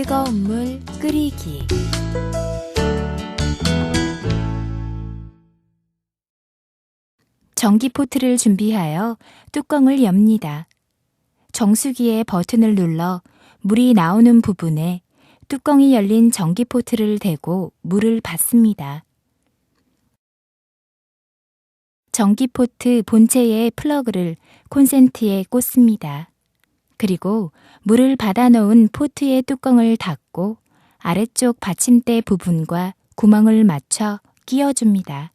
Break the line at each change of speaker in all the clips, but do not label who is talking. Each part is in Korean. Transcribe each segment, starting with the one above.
뜨거운 물 끓이기. 전기포트를 준비하여 뚜껑을 엽니다. 정수기의 버튼을 눌러 물이 나오는 부분에 뚜껑이 열린 전기포트를 대고 물을 받습니다. 전기포트 본체의 플러그를 콘센트에 꽂습니다. 그리고 물을 받아놓은 포트의 뚜껑을 닫고 아래쪽 받침대 부분과 구멍을 맞춰 끼워줍니다.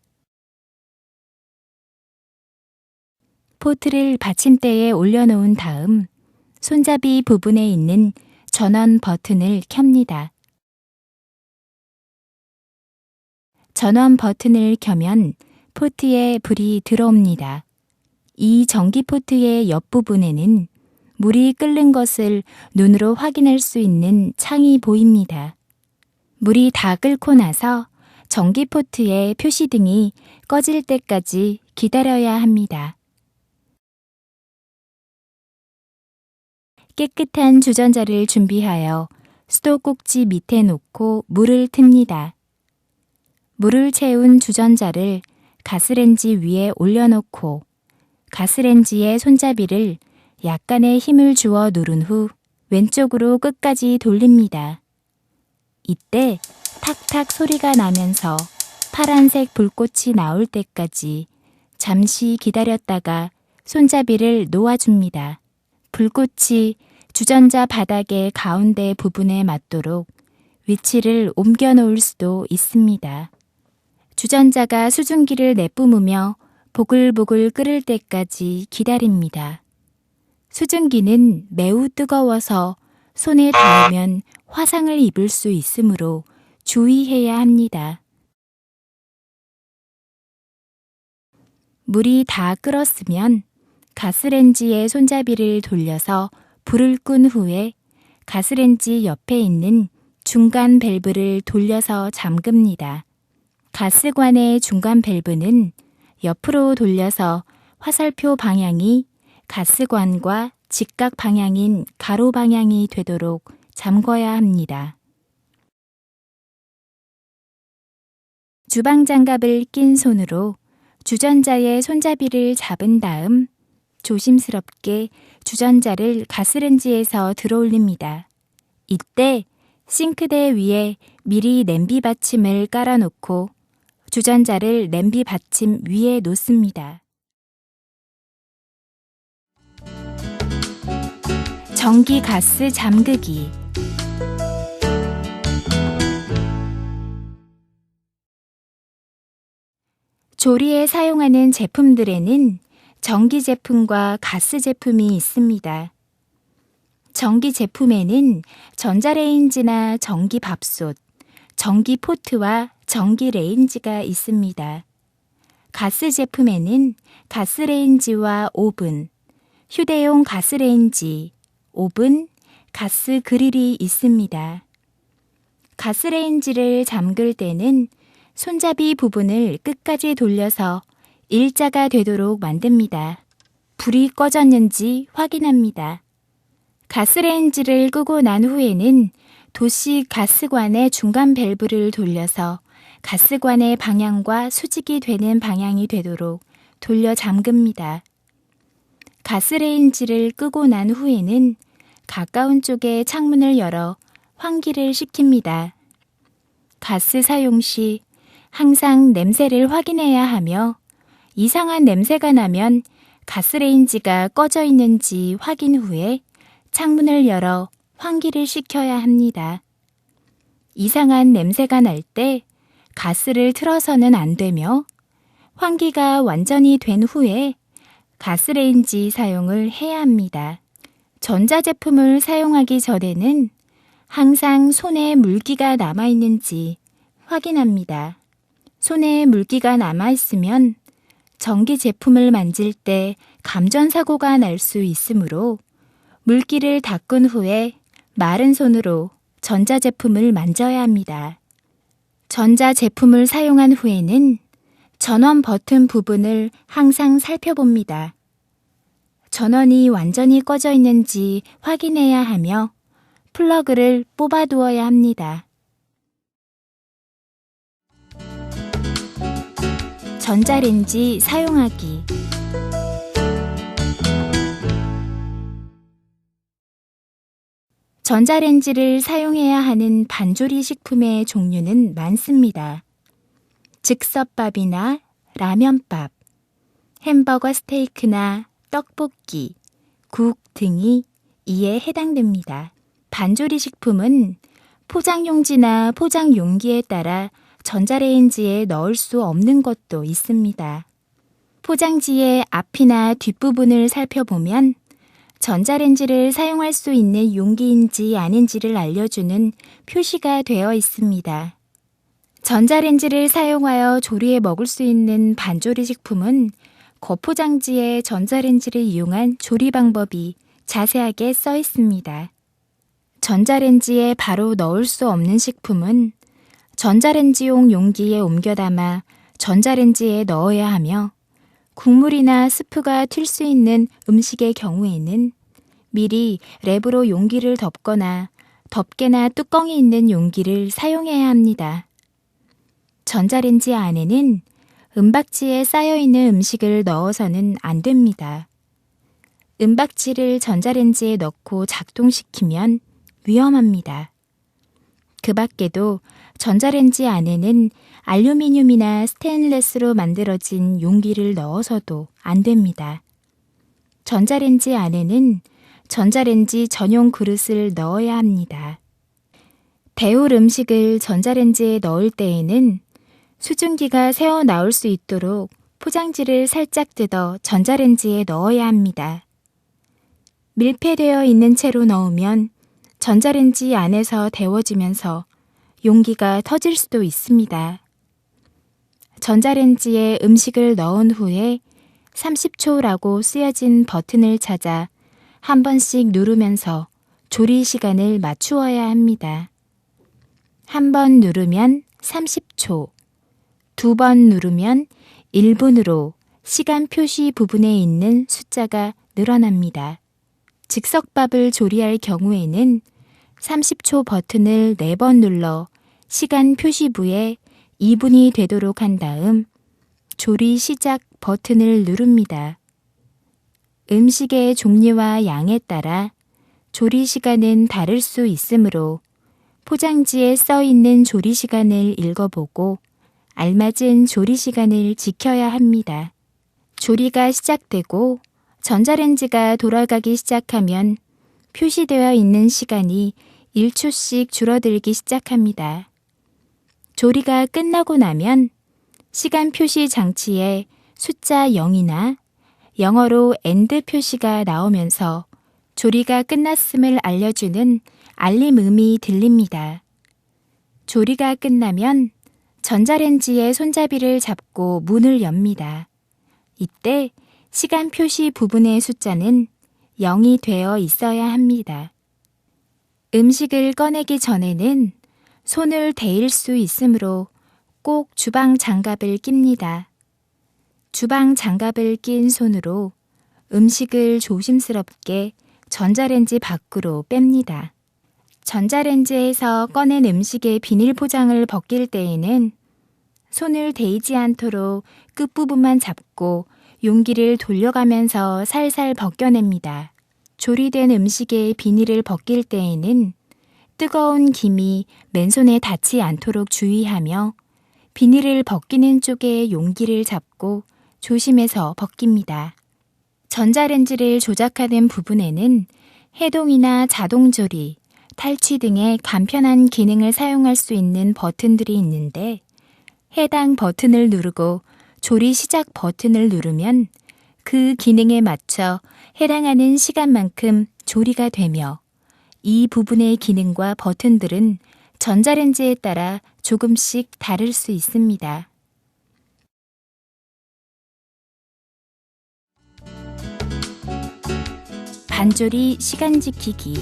포트를 받침대에 올려놓은 다음 손잡이 부분에 있는 전원 버튼을 켭니다. 전원 버튼을 켜면 포트에 불이 들어옵니다. 이 전기포트의 옆부분에는 물이 끓는 것을 눈으로 확인할 수 있는 창이 보입니다. 물이 다 끓고 나서 전기포트의 표시등이 꺼질 때까지 기다려야 합니다. 깨끗한 주전자를 준비하여 수도 꼭지 밑에 놓고 물을 틉니다. 물을 채운 주전자를 가스레인지 위에 올려놓고 가스레인지의 손잡이를 약간의 힘을 주어 누른 후 왼쪽으로 끝까지 돌립니다. 이때 탁탁 소리가 나면서 파란색 불꽃이 나올 때까지 잠시 기다렸다가 손잡이를 놓아줍니다. 불꽃이 주전자 바닥의 가운데 부분에 맞도록 위치를 옮겨 놓을 수도 있습니다. 주전자가 수증기를 내뿜으며 보글보글 끓을 때까지 기다립니다. 수증기는 매우 뜨거워서 손에 닿으면 화상을 입을 수 있으므로 주의해야 합니다. 물이 다 끓었으면 가스레인지의 손잡이를 돌려서 불을 끈 후에 가스레인지 옆에 있는 중간 밸브를 돌려서 잠급니다. 가스관의 중간 밸브는 옆으로 돌려서 화살표 방향이 가스관과 직각 방향인 가로 방향이 되도록 잠궈야 합니다. 주방장갑을 낀 손으로 주전자의 손잡이를 잡은 다음 조심스럽게 주전자를 가스레인지에서 들어올립니다. 이때 싱크대 위에 미리 냄비 받침을 깔아놓고 주전자를 냄비 받침 위에 놓습니다. 전기 가스 잠그기. 조리에 사용하는 제품들에는 전기 제품과 가스 제품이 있습니다. 전기 제품에는 전자레인지나 전기밥솥, 전기포트와 전기레인지가 있습니다. 가스 제품에는 가스레인지와 오븐, 휴대용 가스레인지, 오븐, 가스 그릴이 있습니다. 가스레인지를 잠글 때는 손잡이 부분을 끝까지 돌려서 일자가 되도록 만듭니다. 불이 꺼졌는지 확인합니다. 가스레인지를 끄고 난 후에는 도식 가스관의 중간 밸브를 돌려서 가스관의 방향과 수직이 되는 방향이 되도록 돌려 잠급니다. 가스레인지를 끄고 난 후에는 가까운 쪽의 창문을 열어 환기를 시킵니다. 가스 사용 시 항상 냄새를 확인해야 하며 이상한 냄새가 나면 가스레인지가 꺼져 있는지 확인 후에 창문을 열어 환기를 시켜야 합니다. 이상한 냄새가 날 때 가스를 틀어서는 안 되며 환기가 완전히 된 후에 가스레인지 사용을 해야 합니다. 전자제품을 사용하기 전에는 항상 손에 물기가 남아있는지 확인합니다. 손에 물기가 남아있으면 전기 제품을 만질 때 감전사고가 날 수 있으므로 물기를 닦은 후에 마른 손으로 전자제품을 만져야 합니다. 전자제품을 사용한 후에는 전원 버튼 부분을 항상 살펴봅니다. 전원이 완전히 꺼져 있는지 확인해야 하며 플러그를 뽑아두어야 합니다. 전자레인지 사용하기. 전자레인지를 사용해야 하는 반조리 식품의 종류는 많습니다. 즉석밥이나 라면밥, 햄버거 스테이크나 떡볶이, 국 등이 이에 해당됩니다. 반조리 식품은 포장용지나 포장용기에 따라 전자레인지에 넣을 수 없는 것도 있습니다. 포장지의 앞이나 뒷부분을 살펴보면 전자레인지를 사용할 수 있는 용기인지 아닌지를 알려주는 표시가 되어 있습니다. 전자레인지를 사용하여 조리해 먹을 수 있는 반조리 식품은 겉포장지에 전자레인지를 이용한 조리 방법이 자세하게 써 있습니다. 전자레인지에 바로 넣을 수 없는 식품은 전자레인지용 용기에 옮겨 담아 전자레인지에 넣어야 하며 국물이나 스프가 튈 수 있는 음식의 경우에는 미리 랩으로 용기를 덮거나 덮개나 뚜껑이 있는 용기를 사용해야 합니다. 전자레인지 안에는 은박지에 쌓여있는 음식을 넣어서는 안 됩니다. 은박지를 전자레인지에 넣고 작동시키면 위험합니다. 그 밖에도 전자레인지 안에는 알루미늄이나 스테인레스로 만들어진 용기를 넣어서도 안 됩니다. 전자레인지 안에는 전자레인지 전용 그릇을 넣어야 합니다. 데울 음식을 전자레인지에 넣을 때에는 수증기가 새어 나올 수 있도록 포장지를 살짝 뜯어 전자레인지에 넣어야 합니다. 밀폐되어 있는 채로 넣으면 전자레인지 안에서 데워지면서 용기가 터질 수도 있습니다. 전자레인지에 음식을 넣은 후에 30초라고 쓰여진 버튼을 찾아 한 번씩 누르면서 조리 시간을 맞추어야 합니다. 한 번 누르면 30초, 두 번 누르면 1분으로 시간 표시 부분에 있는 숫자가 늘어납니다. 즉석밥을 조리할 경우에는 30초 버튼을 4번 눌러 시간 표시부에 2분이 되도록 한 다음 조리 시작 버튼을 누릅니다. 음식의 종류와 양에 따라 조리 시간은 다를 수 있으므로 포장지에 써 있는 조리 시간을 읽어보고 알맞은 조리 시간을 지켜야 합니다. 조리가 시작되고 전자레인지가 돌아가기 시작하면 표시되어 있는 시간이 1초씩 줄어들기 시작합니다. 조리가 끝나고 나면 시간 표시 장치에 숫자 0이나 영어로 end 표시가 나오면서 조리가 끝났음을 알려주는 알림음이 들립니다. 조리가 끝나면 전자레인지의 손잡이를 잡고 문을 엽니다. 이때 시간 표시 부분의 숫자는 0이 되어 있어야 합니다. 음식을 꺼내기 전에는 손을 데일 수 있으므로 꼭 주방 장갑을 낍니다. 주방 장갑을 낀 손으로 음식을 조심스럽게 전자레인지 밖으로 뺍니다. 전자레인지에서 꺼낸 음식의 비닐 포장을 벗길 때에는 손을 대이지 않도록 끝부분만 잡고 용기를 돌려가면서 살살 벗겨냅니다. 조리된 음식의 비닐을 벗길 때에는 뜨거운 김이 맨손에 닿지 않도록 주의하며 비닐을 벗기는 쪽에 용기를 잡고 조심해서 벗깁니다. 전자레인지를 조작하는 부분에는 해동이나 자동조리, 탈취 등의 간편한 기능을 사용할 수 있는 버튼들이 있는데 해당 버튼을 누르고 조리 시작 버튼을 누르면 그 기능에 맞춰 해당하는 시간만큼 조리가 되며 이 부분의 기능과 버튼들은 전자레인지에 따라 조금씩 다를 수 있습니다. 반조리 시간 지키기.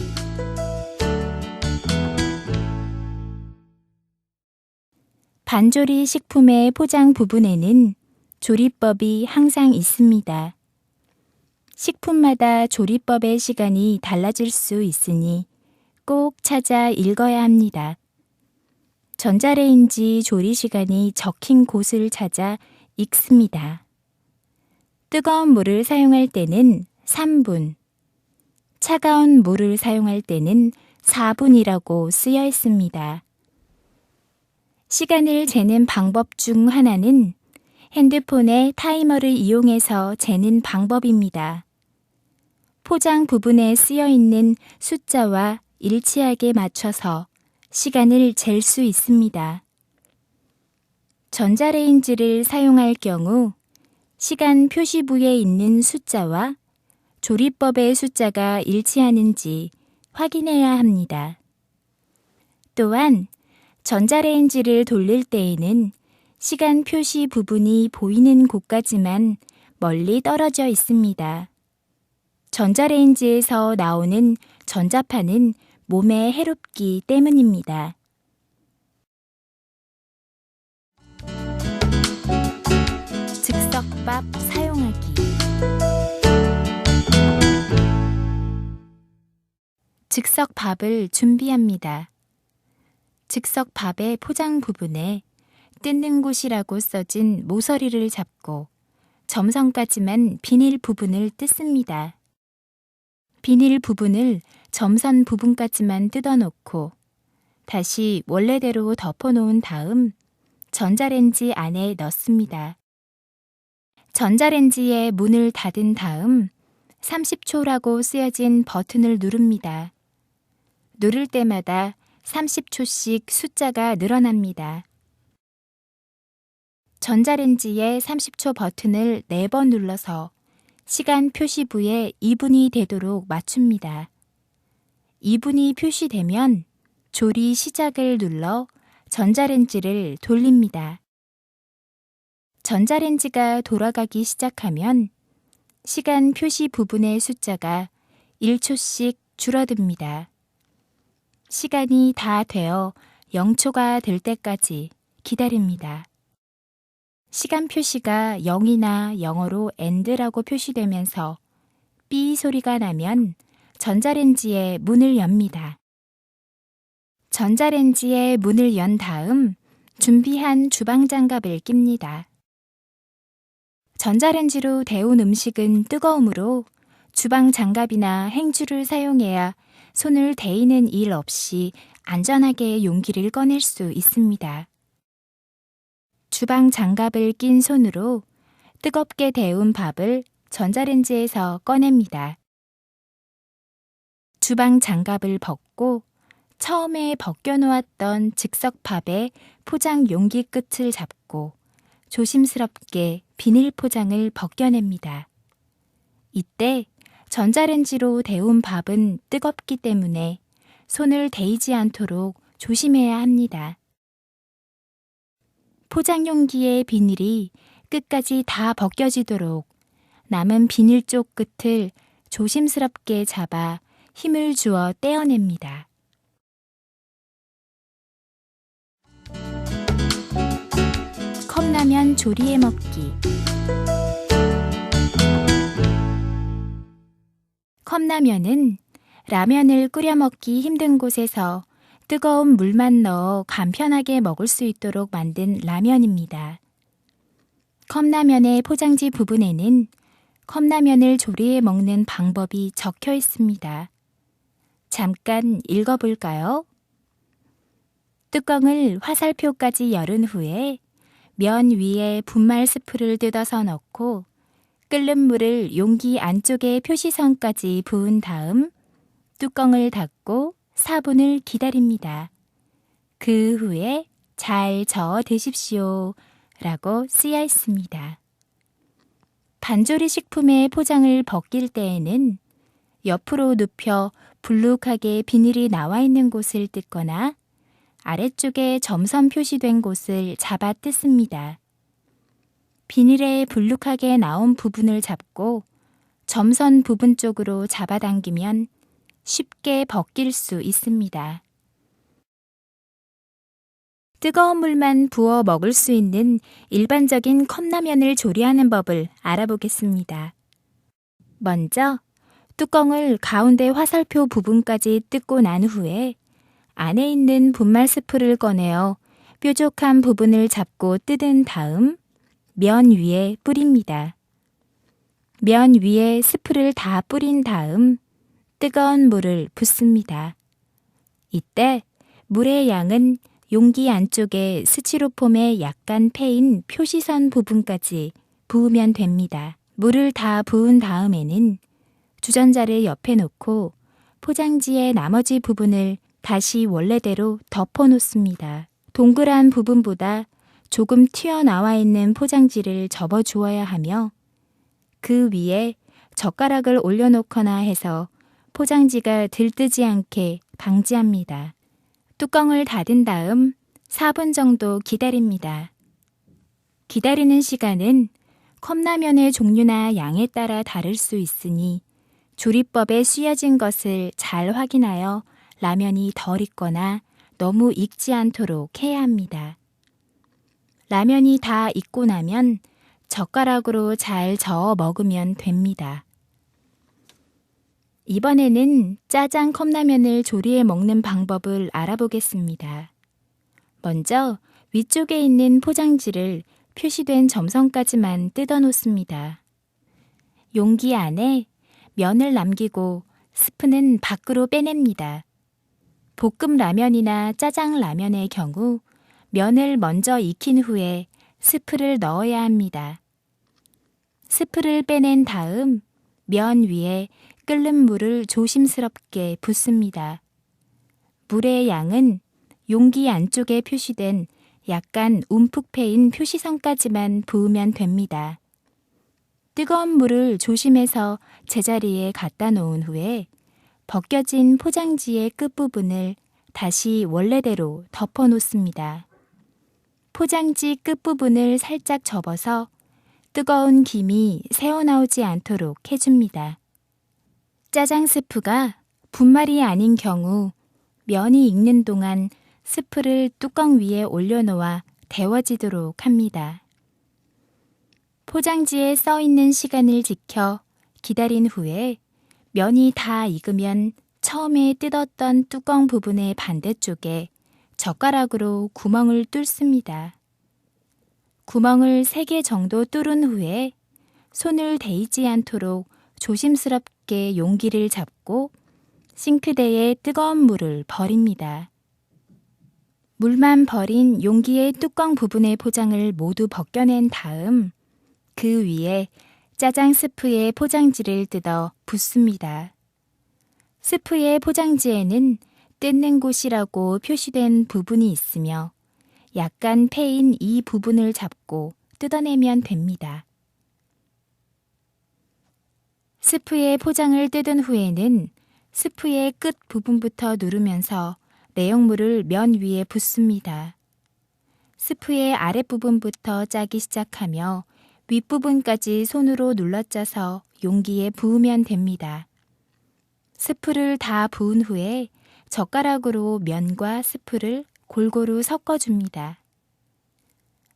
반조리 식품의 포장 부분에는 조리법이 항상 있습니다. 식품마다 조리법의 시간이 달라질 수 있으니 꼭 찾아 읽어야 합니다. 전자레인지 조리 시간이 적힌 곳을 찾아 읽습니다. 뜨거운 물을 사용할 때는 3분, 차가운 물을 사용할 때는 4분이라고 쓰여 있습니다. 시간을 재는 방법 중 하나는 핸드폰의 타이머를 이용해서 재는 방법입니다. 포장 부분에 쓰여 있는 숫자와 일치하게 맞춰서 시간을 잴 수 있습니다. 전자레인지를 사용할 경우 시간 표시부에 있는 숫자와 조리법의 숫자가 일치하는지 확인해야 합니다. 또한 전자레인지를 돌릴 때에는 시간 표시 부분이 보이는 곳까지만 멀리 떨어져 있습니다. 전자레인지에서 나오는 전자파는 몸에 해롭기 때문입니다. 즉석밥 사용하기. 즉석밥을 준비합니다. 즉석밥의 포장 부분에 뜯는 곳이라고 써진 모서리를 잡고 점선까지만 비닐 부분을 뜯습니다. 비닐 부분을 점선 부분까지만 뜯어놓고 다시 원래대로 덮어놓은 다음 전자레인지 안에 넣습니다. 전자레인지에 문을 닫은 다음 30초라고 쓰여진 버튼을 누릅니다. 누를 때마다 30초씩 숫자가 늘어납니다. 전자레인지의 30초 버튼을 4번 눌러서 시간 표시부에 2분이 되도록 맞춥니다. 2분이 표시되면 조리 시작을 눌러 전자레인지를 돌립니다. 전자레인지가 돌아가기 시작하면 시간 표시 부분의 숫자가 1초씩 줄어듭니다. 시간이 다 되어 0초가 될 때까지 기다립니다. 시간 표시가 0이나 영어로 end라고 표시되면서 삐 소리가 나면 전자레인지의 문을 엽니다. 전자레인지의 문을 연 다음 준비한 주방장갑을 낍니다. 전자레인지로 데운 음식은 뜨거우므로 주방장갑이나 행주를 사용해야 손을 데이는 일 없이 안전하게 용기를 꺼낼 수 있습니다. 주방장갑을 낀 손으로 뜨겁게 데운 밥을 전자레인지에서 꺼냅니다. 주방장갑을 벗고 처음에 벗겨놓았던 즉석밥의 포장 용기 끝을 잡고 조심스럽게 비닐 포장을 벗겨냅니다. 이때 전자레인지로 데운 밥은 뜨겁기 때문에 손을 데이지 않도록 조심해야 합니다. 포장 용기의 비닐이 끝까지 다 벗겨지도록 남은 비닐 쪽 끝을 조심스럽게 잡아 힘을 주어 떼어냅니다. 컵라면 조리해 먹기. 컵라면은 라면을 끓여 먹기 힘든 곳에서 뜨거운 물만 넣어 간편하게 먹을 수 있도록 만든 라면입니다. 컵라면의 포장지 부분에는 컵라면을 조리해 먹는 방법이 적혀 있습니다. 잠깐 읽어볼까요? 뚜껑을 화살표까지 열은 후에 면 위에 분말 스프를 뜯어서 넣고 끓는 물을 용기 안쪽에 표시선까지 부은 다음 뚜껑을 닫고 4분을 기다립니다. 그 후에 잘 저어 드십시오 라고 쓰여 있습니다. 반조리 식품의 포장을 벗길 때에는 옆으로 눕혀 불룩하게 비닐이 나와 있는 곳을 뜯거나 아래쪽에 점선 표시된 곳을 잡아 뜯습니다. 비닐에 불룩하게 나온 부분을 잡고 점선 부분 쪽으로 잡아당기면 쉽게 벗길 수 있습니다. 뜨거운 물만 부어 먹을 수 있는 일반적인 컵라면을 조리하는 법을 알아보겠습니다. 먼저 뚜껑을 가운데 화살표 부분까지 뜯고 난 후에 안에 있는 분말 스프를 꺼내어 뾰족한 부분을 잡고 뜯은 다음 면 위에 뿌립니다. 면 위에 스프를 다 뿌린 다음 뜨거운 물을 붓습니다. 이때 물의 양은 용기 안쪽에 스티로폼에 약간 패인 표시선 부분까지 부으면 됩니다. 물을 다 부은 다음에는 주전자를 옆에 놓고 포장지의 나머지 부분을 다시 원래대로 덮어 놓습니다. 동그란 부분보다 조금 튀어나와 있는 포장지를 접어 주어야 하며 그 위에 젓가락을 올려놓거나 해서 포장지가 들뜨지 않게 방지합니다. 뚜껑을 닫은 다음 4분 정도 기다립니다. 기다리는 시간은 컵라면의 종류나 양에 따라 다를 수 있으니 조리법에 쓰여진 것을 잘 확인하여 라면이 덜 익거나 너무 익지 않도록 해야 합니다. 라면이 다 익고 나면 젓가락으로 잘 저어 먹으면 됩니다. 이번에는 짜장 컵라면을 조리해 먹는 방법을 알아보겠습니다. 먼저 위쪽에 있는 포장지를 표시된 점선까지만 뜯어 놓습니다. 용기 안에 면을 남기고 스프는 밖으로 빼냅니다. 볶음 라면이나 짜장 라면의 경우 면을 먼저 익힌 후에 스프를 넣어야 합니다. 스프를 빼낸 다음 면 위에 끓는 물을 조심스럽게 붓습니다. 물의 양은 용기 안쪽에 표시된 약간 움푹 패인 표시선까지만 부으면 됩니다. 뜨거운 물을 조심해서 제자리에 갖다 놓은 후에 벗겨진 포장지의 끝부분을 다시 원래대로 덮어 놓습니다. 포장지 끝부분을 살짝 접어서 뜨거운 김이 새어나오지 않도록 해줍니다. 짜장 스프가 분말이 아닌 경우 면이 익는 동안 스프를 뚜껑 위에 올려놓아 데워지도록 합니다. 포장지에 써 있는 시간을 지켜 기다린 후에 면이 다 익으면 처음에 뜯었던 뚜껑 부분의 반대쪽에 젓가락으로 구멍을 뚫습니다. 구멍을 3개 정도 뚫은 후에 손을 대이지 않도록 조심스럽게 용기를 잡고 싱크대에 뜨거운 물을 버립니다. 물만 버린 용기의 뚜껑 부분의 포장을 모두 벗겨낸 다음 그 위에 짜장 스프의 포장지를 뜯어 붓습니다. 스프의 포장지에는 뜯는 곳이라고 표시된 부분이 있으며 약간 패인 이 부분을 잡고 뜯어내면 됩니다. 스프의 포장을 뜯은 후에는 스프의 끝 부분부터 누르면서 내용물을 면 위에 붓습니다. 스프의 아랫부분부터 짜기 시작하며 윗부분까지 손으로 눌러짜서 용기에 부으면 됩니다. 스프를 다 부은 후에 젓가락으로 면과 스프를 골고루 섞어줍니다.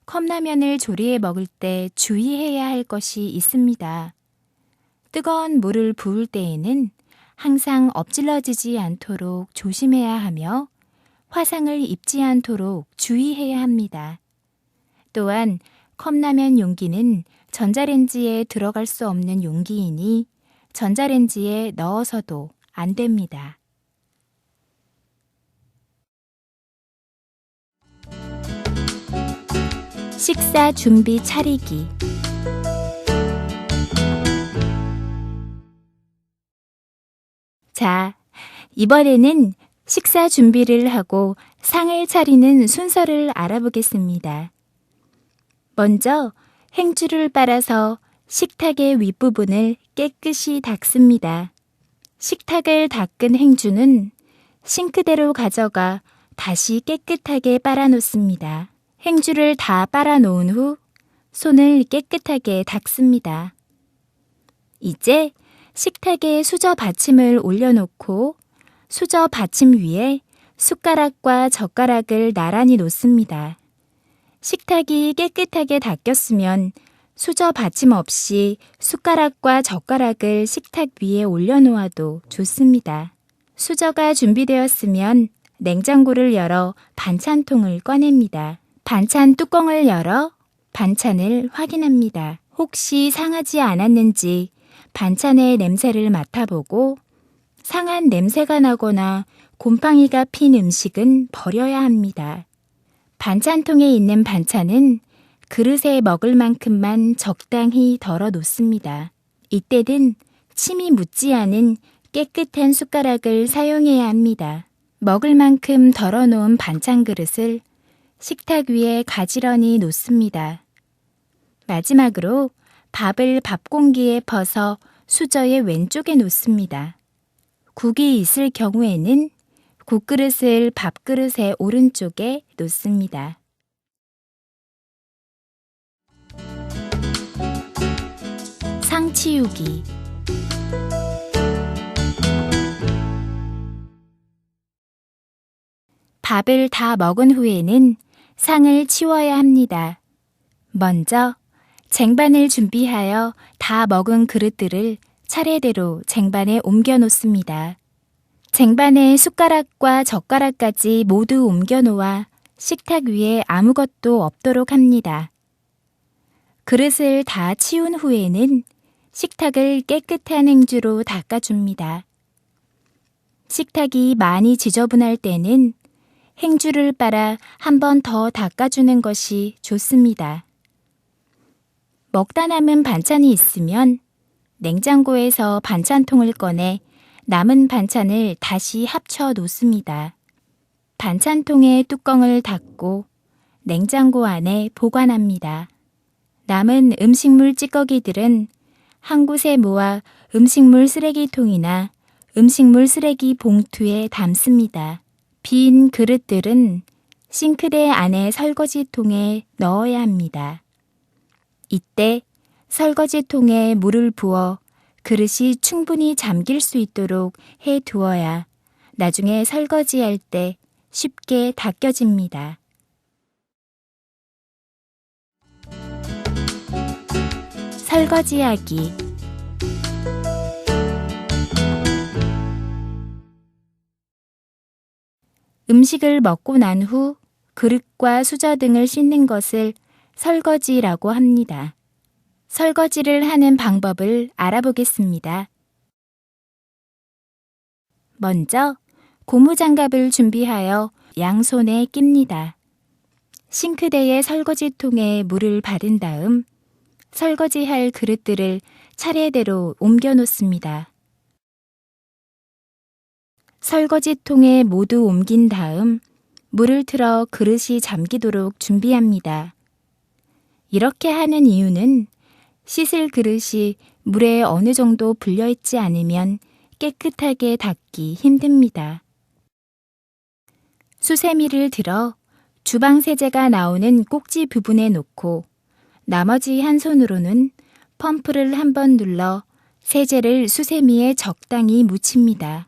컵라면을 조리해 먹을 때 주의해야 할 것이 있습니다. 뜨거운 물을 부을 때에는 항상 엎질러지지 않도록 조심해야 하며 화상을 입지 않도록 주의해야 합니다. 또한 컵라면 용기는 전자레인지에 들어갈 수 없는 용기이니 전자레인지에 넣어서도 안 됩니다. 식사 준비 차리기. 자, 이번에는 식사 준비를 하고 상을 차리는 순서를 알아보겠습니다. 먼저 행주를 빨아서 식탁의 윗부분을 깨끗이 닦습니다. 식탁을 닦은 행주는 싱크대로 가져가 다시 깨끗하게 빨아놓습니다. 행주를 다 빨아놓은 후 손을 깨끗하게 닦습니다. 이제 식탁에 수저 받침을 올려놓고 수저 받침 위에 숟가락과 젓가락을 나란히 놓습니다. 식탁이 깨끗하게 닦였으면 수저 받침 없이 숟가락과 젓가락을 식탁 위에 올려놓아도 좋습니다. 수저가 준비되었으면 냉장고를 열어 반찬통을 꺼냅니다. 반찬 뚜껑을 열어 반찬을 확인합니다. 혹시 상하지 않았는지 반찬의 냄새를 맡아보고 상한 냄새가 나거나 곰팡이가 핀 음식은 버려야 합니다. 반찬통에 있는 반찬은 그릇에 먹을 만큼만 적당히 덜어 놓습니다. 이때는 침이 묻지 않은 깨끗한 숟가락을 사용해야 합니다. 먹을 만큼 덜어 놓은 반찬 그릇을 식탁 위에 가지런히 놓습니다. 마지막으로 밥을 밥공기에 퍼서 수저의 왼쪽에 놓습니다. 국이 있을 경우에는 국그릇을 밥그릇의 오른쪽에 놓습니다. 상치우기. 밥을 다 먹은 후에는 상을 치워야 합니다. 먼저 쟁반을 준비하여 다 먹은 그릇들을 차례대로 쟁반에 옮겨 놓습니다. 쟁반에 숟가락과 젓가락까지 모두 옮겨 놓아 식탁 위에 아무것도 없도록 합니다. 그릇을 다 치운 후에는 식탁을 깨끗한 행주로 닦아줍니다. 식탁이 많이 지저분할 때는 행주를 빨아 한 번 더 닦아주는 것이 좋습니다. 먹다 남은 반찬이 있으면 냉장고에서 반찬통을 꺼내 남은 반찬을 다시 합쳐 놓습니다. 반찬통의 뚜껑을 닫고 냉장고 안에 보관합니다. 남은 음식물 찌꺼기들은 한 곳에 모아 음식물 쓰레기통이나 음식물 쓰레기 봉투에 담습니다. 빈 그릇들은 싱크대 안에 설거지통에 넣어야 합니다. 이때 설거지통에 물을 부어 그릇이 충분히 잠길 수 있도록 해 두어야 나중에 설거지할 때 쉽게 닦여집니다. 설거지하기. 음식을 먹고 난 후 그릇과 수저 등을 씻는 것을 설거지라고 합니다. 설거지를 하는 방법을 알아보겠습니다. 먼저 고무장갑을 준비하여 양손에 낍니다. 싱크대의 설거지통에 물을 받은 다음 설거지할 그릇들을 차례대로 옮겨 놓습니다. 설거지통에 모두 옮긴 다음 물을 틀어 그릇이 잠기도록 준비합니다. 이렇게 하는 이유는 씻을 그릇이 물에 어느 정도 불려있지 않으면 깨끗하게 닦기 힘듭니다. 수세미를 들어 주방 세제가 나오는 꼭지 부분에 놓고 나머지 한 손으로는 펌프를 한번 눌러 세제를 수세미에 적당히 묻힙니다.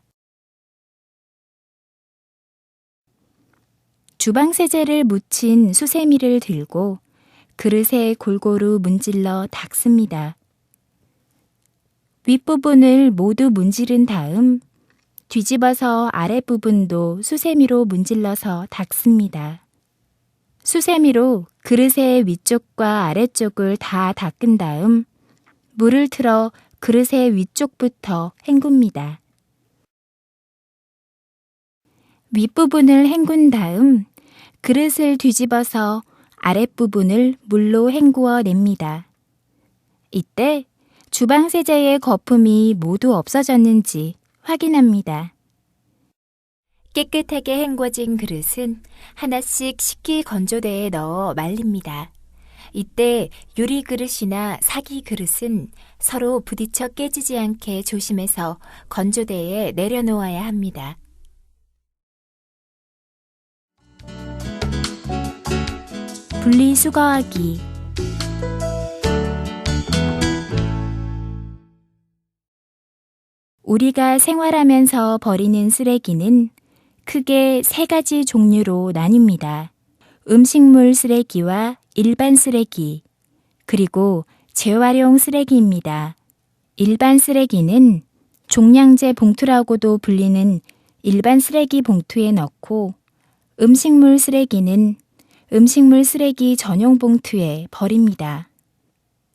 주방 세제를 묻힌 수세미를 들고 그릇에 골고루 문질러 닦습니다. 윗부분을 모두 문지른 다음 뒤집어서 아랫부분도 수세미로 문질러서 닦습니다. 수세미로 그릇의 위쪽과 아래쪽을 다 닦은 다음 물을 틀어 그릇의 위쪽부터 헹굽니다. 윗부분을 헹군 다음 그릇을 뒤집어서 아랫부분을 물로 헹구어 냅니다. 이때 주방 세제의 거품이 모두 없어졌는지 확인합니다. 깨끗하게 헹궈진 그릇은 하나씩 식기 건조대에 넣어 말립니다. 이때 유리 그릇이나 사기 그릇은 서로 부딪혀 깨지지 않게 조심해서 건조대에 내려놓아야 합니다. 분리수거하기. 우리가 생활하면서 버리는 쓰레기는 크게 세 가지 종류로 나뉩니다. 음식물 쓰레기와 일반 쓰레기, 그리고 재활용 쓰레기입니다. 일반 쓰레기는 종량제 봉투라고도 불리는 일반 쓰레기 봉투에 넣고 음식물 쓰레기는 음식물 쓰레기 전용 봉투에 버립니다.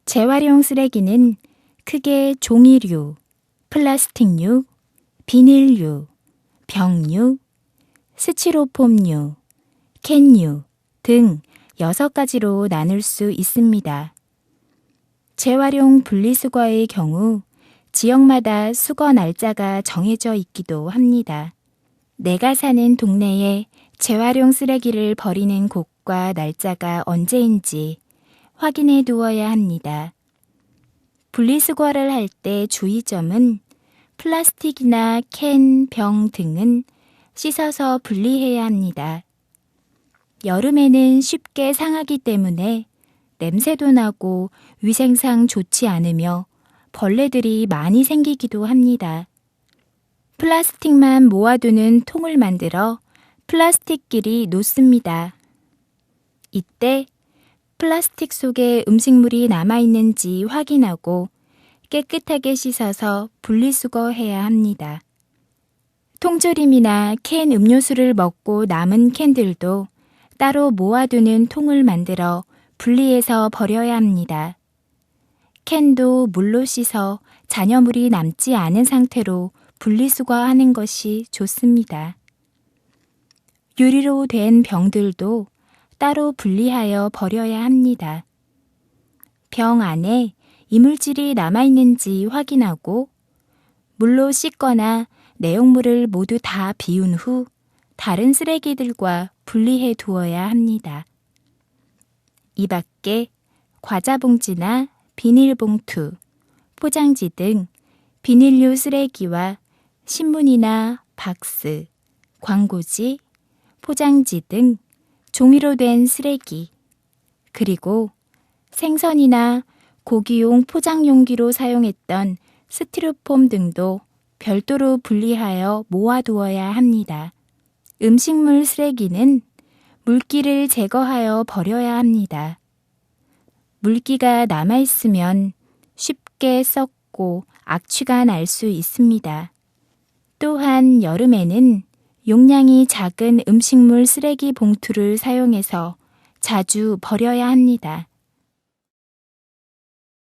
재활용 쓰레기는 크게 종이류, 플라스틱류, 비닐류, 병류, 스티로폼류, 캔류 등 6가지로 나눌 수 있습니다. 재활용 분리수거의 경우 지역마다 수거 날짜가 정해져 있기도 합니다. 내가 사는 동네에 재활용 쓰레기를 버리는 곳과 날짜가 언제인지 확인해 두어야 합니다. 분리수거를 할 때 주의점은 플라스틱이나 캔, 병 등은 씻어서 분리해야 합니다. 여름에는 쉽게 상하기 때문에 냄새도 나고 위생상 좋지 않으며 벌레들이 많이 생기기도 합니다. 플라스틱만 모아두는 통을 만들어 플라스틱끼리 놓습니다. 이때 플라스틱 속에 음식물이 남아있는지 확인하고 깨끗하게 씻어서 분리수거해야 합니다. 통조림이나 캔 음료수를 먹고 남은 캔들도 따로 모아두는 통을 만들어 분리해서 버려야 합니다. 캔도 물로 씻어 잔여물이 남지 않은 상태로 분리수거하는 것이 좋습니다. 유리로 된 병들도 따로 분리하여 버려야 합니다. 병 안에 이물질이 남아있는지 확인하고 물로 씻거나 내용물을 모두 다 비운 후 다른 쓰레기들과 분리해 두어야 합니다. 이 밖에 과자 봉지나 비닐봉투, 포장지 등 비닐류 쓰레기와 신문이나 박스, 광고지, 포장지 등 종이로 된 쓰레기, 그리고 생선이나 고기용 포장 용기로 사용했던 스티로폼 등도 별도로 분리하여 모아두어야 합니다. 음식물 쓰레기는 물기를 제거하여 버려야 합니다. 물기가 남아있으면 쉽게 썩고 악취가 날 수 있습니다. 또한 여름에는 용량이 작은 음식물 쓰레기 봉투를 사용해서 자주 버려야 합니다.